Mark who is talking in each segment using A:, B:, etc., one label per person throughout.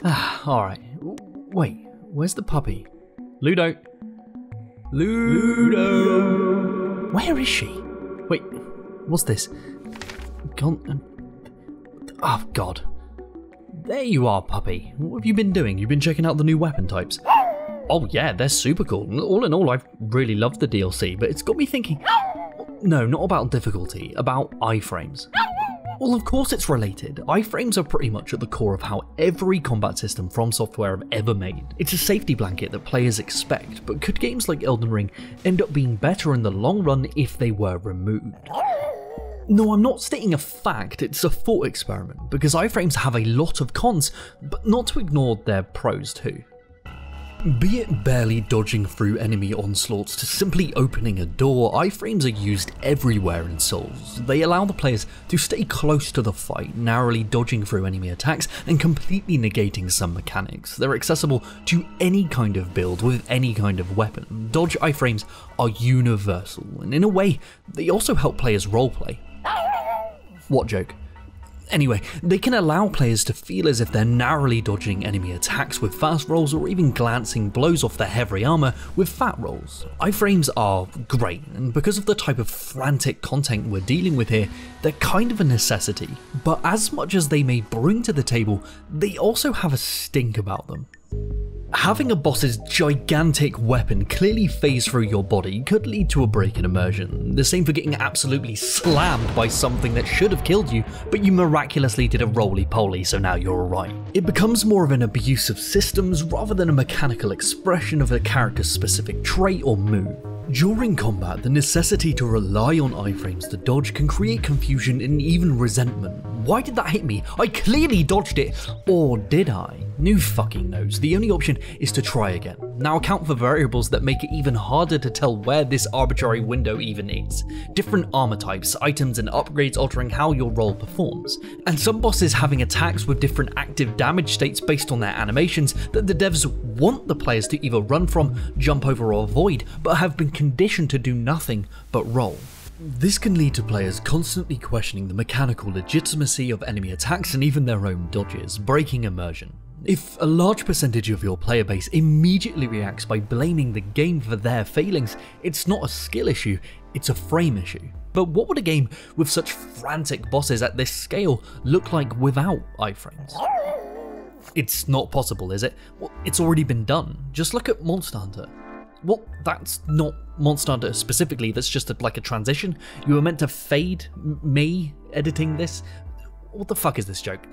A: Alright. Wait, where's the puppy? Ludo! Ludo! Where is she? Wait, what's this? Oh god. There you are, puppy. What have you been doing? You've been checking out the new weapon types? Oh yeah, they're super cool. All in all, I've really loved the DLC, but it's got me thinking... No, not about difficulty, about iframes. Well, of course it's related. Iframes are pretty much at the core of how every combat system From Software have ever made. It's a safety blanket that players expect, but could games like Elden Ring end up being better in the long run if they were removed? No, I'm not stating a fact, it's a thought experiment, because iframes have a lot of cons, but not to ignore their pros too. Be it barely dodging through enemy onslaughts to simply opening a door, iframes are used everywhere in Souls. They allow the players to stay close to the fight, narrowly dodging through enemy attacks and completely negating some mechanics. They're accessible to any kind of build with any kind of weapon. Dodge iframes are universal, and in a way, they also help players roleplay. What joke? Anyway, they can allow players to feel as if they're narrowly dodging enemy attacks with fast rolls or even glancing blows off their heavy armor with fat rolls. Iframes are great, and because of the type of frantic content we're dealing with here, they're kind of a necessity. But as much as they may bring to the table, they also have a stink about them. Having a boss's gigantic weapon clearly phase through your body could lead to a break in immersion. The same for getting absolutely slammed by something that should have killed you, but you miraculously did a roly-poly, so now you're alright. It becomes more of an abuse of systems rather than a mechanical expression of a character's specific trait or move. During combat, the necessity to rely on iframes to dodge can create confusion and even resentment. Why did that hit me? I clearly dodged it! Or did I? Who fucking knows? The only option is to try again. Now account for variables that make it even harder to tell where this arbitrary window even is. Different armor types, items and upgrades altering how your role performs. And some bosses having attacks with different active damage states based on their animations that the devs want the players to either run from, jump over or avoid, but have been conditioned to do nothing but roll. This can lead to players constantly questioning the mechanical legitimacy of enemy attacks and even their own dodges, breaking immersion. If a large percentage of your player base immediately reacts by blaming the game for their failings, it's not a skill issue, it's a frame issue. But what would a game with such frantic bosses at this scale look like without iframes? It's not possible, is it? Well, it's already been done. Just look at Monster Hunter. Well, that's not Monster Hunter specifically, that's just like a transition. You were meant to fade me editing this? What the fuck is this joke?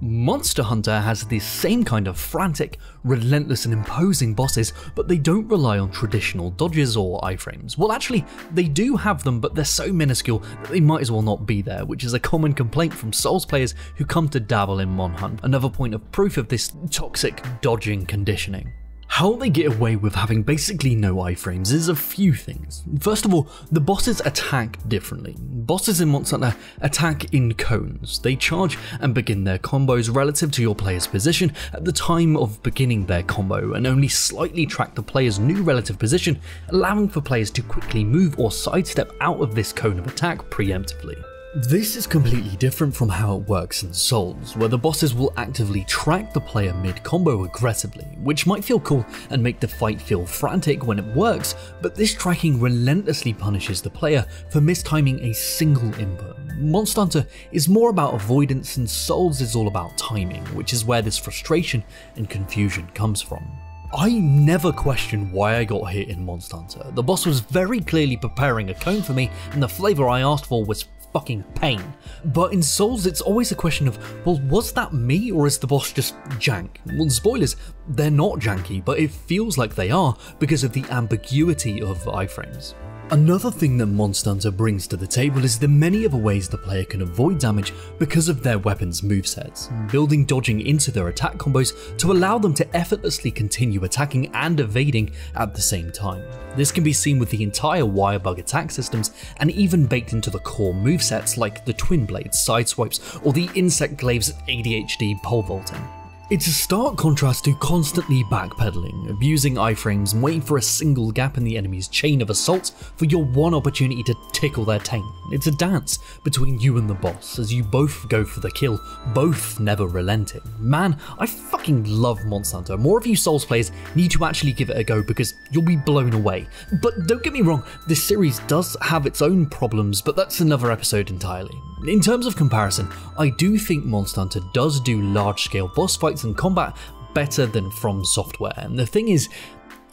A: Monster Hunter has the same kind of frantic, relentless and imposing bosses, but they don't rely on traditional dodges or iframes. Well, actually, they do have them, but they're so minuscule that they might as well not be there, which is a common complaint from Souls players who come to dabble in Mon Hunt, another point of proof of this toxic dodging conditioning. How they get away with having basically no iframes is a few things. First of all, the bosses attack differently. Bosses in Monster Hunter attack in cones. They charge and begin their combos relative to your player's position at the time of beginning their combo, and only slightly track the player's new relative position, allowing for players to quickly move or sidestep out of this cone of attack preemptively. This is completely different from how it works in Souls, where the bosses will actively track the player mid-combo aggressively, which might feel cool and make the fight feel frantic when it works, but this tracking relentlessly punishes the player for mistiming a single input. Monster Hunter is more about avoidance and Souls is all about timing, which is where this frustration and confusion comes from. I never questioned why I got hit in Monster Hunter. The boss was very clearly preparing a cone for me, and the flavour I asked for was fucking pain. But in Souls, it's always a question of, well, was that me or is the boss just jank? Well, spoilers, they're not janky, but it feels like they are because of the ambiguity of iframes. Another thing that Monster Hunter brings to the table is the many other ways the player can avoid damage because of their weapons' movesets, building dodging into their attack combos to allow them to effortlessly continue attacking and evading at the same time. This can be seen with the entire wirebug attack systems and even baked into the core movesets like the Twin Blades, Sideswipes, or the Insect Glaive's ADHD pole vaulting. It's a stark contrast to constantly backpedaling, abusing iframes and waiting for a single gap in the enemy's chain of assaults for your one opportunity to tickle their taint. It's a dance between you and the boss as you both go for the kill, both never relenting. Man, I fucking love Monster Hunter. More of you Souls players need to actually give it a go because you'll be blown away. But don't get me wrong, this series does have its own problems, but that's another episode entirely. In terms of comparison, I do think Monster Hunter does do large-scale boss fights and combat better than From Software, and the thing is,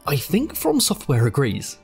A: I think From Software agrees.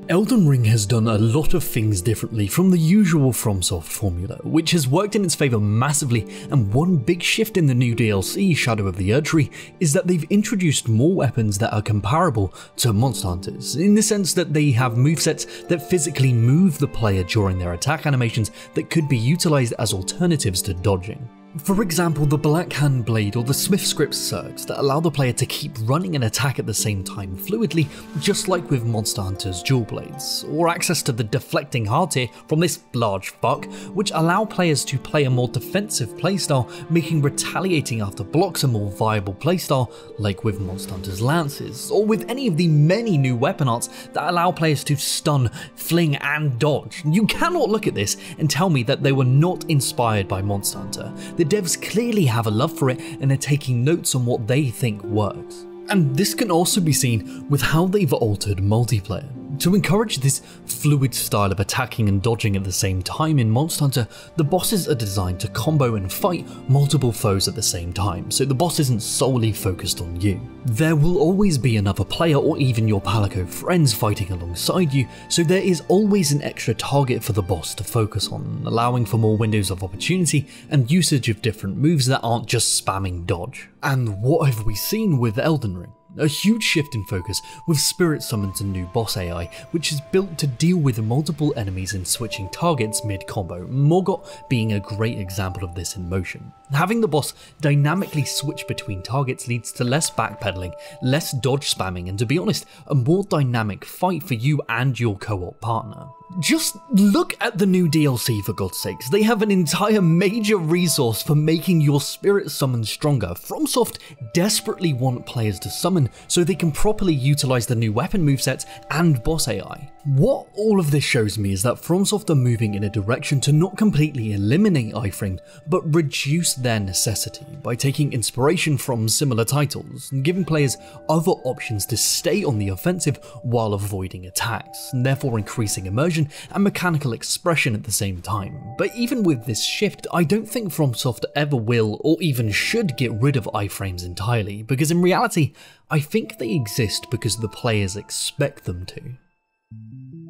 A: Elden Ring has done a lot of things differently from the usual FromSoft formula, which has worked in its favour massively, and one big shift in the new DLC, Shadow of the Erdtree, is that they've introduced more weapons that are comparable to Monster Hunters, in the sense that they have movesets that physically move the player during their attack animations that could be utilised as alternatives to dodging. For example, the Black Hand Blade or the Smith Script Surgs that allow the player to keep running an attack at the same time fluidly, just like with Monster Hunter's Dual Blades, or access to the Deflecting Hardtail from this large fuck, which allow players to play a more defensive playstyle, making retaliating after blocks a more viable playstyle, like with Monster Hunter's Lances, or with any of the many new weapon arts that allow players to stun, fling, and dodge. You cannot look at this and tell me that they were not inspired by Monster Hunter. The devs clearly have a love for it and are taking notes on what they think works. And this can also be seen with how they've altered multiplayer. To encourage this fluid style of attacking and dodging at the same time in Monster Hunter, the bosses are designed to combo and fight multiple foes at the same time, so the boss isn't solely focused on you. There will always be another player or even your Palico friends fighting alongside you, so there is always an extra target for the boss to focus on, allowing for more windows of opportunity and usage of different moves that aren't just spamming dodge. And what have we seen with Elden Ring? A huge shift in focus with Spirit Summons and new boss AI, which is built to deal with multiple enemies and switching targets mid-combo, Morgott being a great example of this in motion. Having the boss dynamically switch between targets leads to less backpedaling, less dodge spamming, and to be honest, a more dynamic fight for you and your co-op partner. Just look at the new DLC for God's sakes. They have an entire major resource for making your spirit summon stronger. FromSoft desperately want players to summon so they can properly utilize the new weapon movesets and boss AI. What all of this shows me is that FromSoft are moving in a direction to not completely eliminate iframes, but reduce their necessity by taking inspiration from similar titles and giving players other options to stay on the offensive while avoiding attacks, and therefore increasing immersion and mechanical expression at the same time. But even with this shift, I don't think FromSoft ever will or even should get rid of iframes entirely, because in reality, I think they exist because the players expect them to.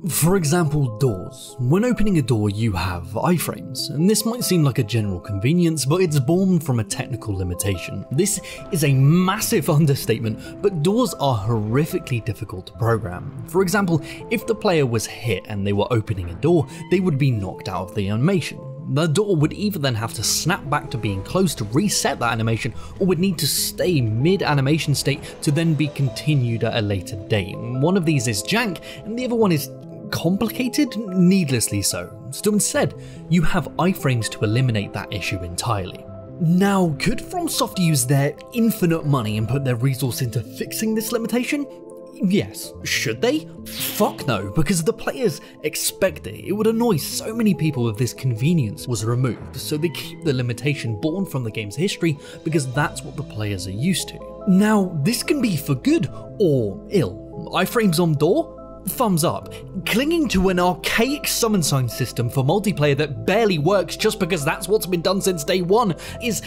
A: For example, doors. When opening a door you have iframes, and this might seem like a general convenience, but it's born from a technical limitation. This is a massive understatement, but doors are horrifically difficult to program. For example, if the player was hit and they were opening a door, they would be knocked out of the animation. The door would either then have to snap back to being closed to reset that animation, or would need to stay mid-animation state to then be continued at a later date. One of these is jank, and the other one is complicated, needlessly so. So instead, you have iframes to eliminate that issue entirely. Now, could FromSoft use their infinite money and put their resource into fixing this limitation? Yes. Should they? Fuck no, because the players expect it. It would annoy so many people if this convenience was removed, so they keep the limitation born from the game's history because that's what the players are used to. Now, this can be for good or ill. Iframes on door? Thumbs up. Clinging to an archaic summon sign system for multiplayer that barely works just because that's what's been done since day one is,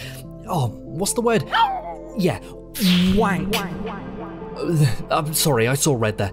A: what's the word? Yeah, wank. I'm sorry, I saw red there.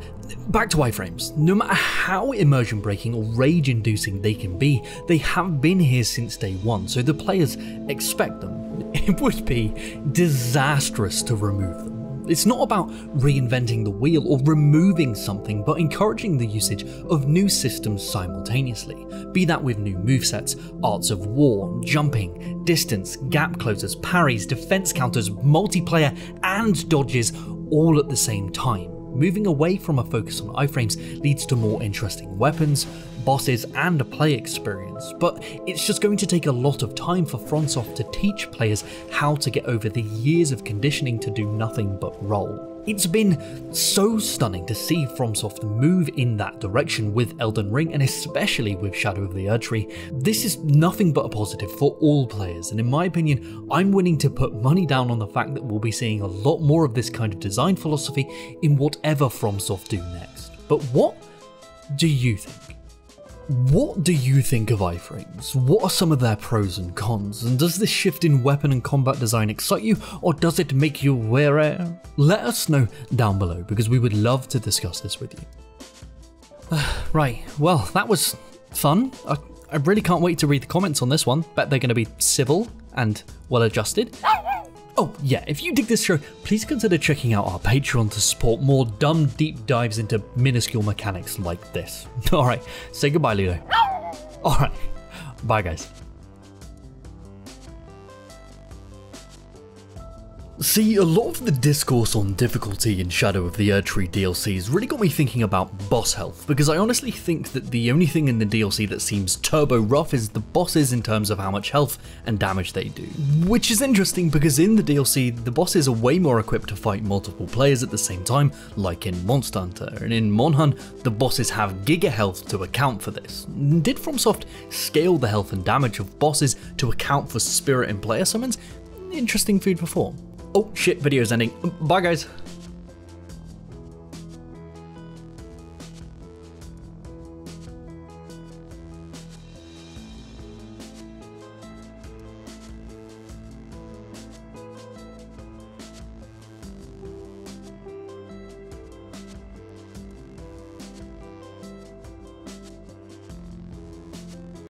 A: Back to iframes. No matter how immersion breaking or rage inducing they can be, they have been here since day one, so the players expect them. It would be disastrous to remove them. It's not about reinventing the wheel or removing something, but encouraging the usage of new systems simultaneously, be that with new movesets, arts of war, jumping, distance, gap closers, parries, defense counters, multiplayer, and dodges all at the same time. Moving away from a focus on iframes leads to more interesting weapons, bosses, and a play experience, but it's just going to take a lot of time for FromSoft to teach players how to get over the years of conditioning to do nothing but roll. It's been so stunning to see FromSoft move in that direction with Elden Ring, and especially with Shadow of the Erdtree. This is nothing but a positive for all players, and in my opinion, I'm willing to put money down on the fact that we'll be seeing a lot more of this kind of design philosophy in whatever FromSoft do next. But what do you think? What do you think of iframes? What are some of their pros and cons? And does this shift in weapon and combat design excite you, or does it make you weary? Let us know down below, because we would love to discuss this with you. Right, well, that was fun. I really can't wait to read the comments on this one. Bet they're going to be civil and well adjusted. Oh yeah, if you dig this show, please consider checking out our Patreon to support more dumb deep dives into minuscule mechanics like this. Alright, say goodbye, Ludo. Alright, bye guys. See, a lot of the discourse on difficulty in Shadow of the Erdtree DLCs really got me thinking about boss health, because I honestly think that the only thing in the DLC that seems turbo rough is the bosses in terms of how much health and damage they do. Which is interesting because in the DLC, the bosses are way more equipped to fight multiple players at the same time, like in Monster Hunter, and in Monhun, the bosses have giga health to account for this. Did FromSoft scale the health and damage of bosses to account for spirit and player summons? Interesting food for thought. Oh shit, video's ending. Bye guys.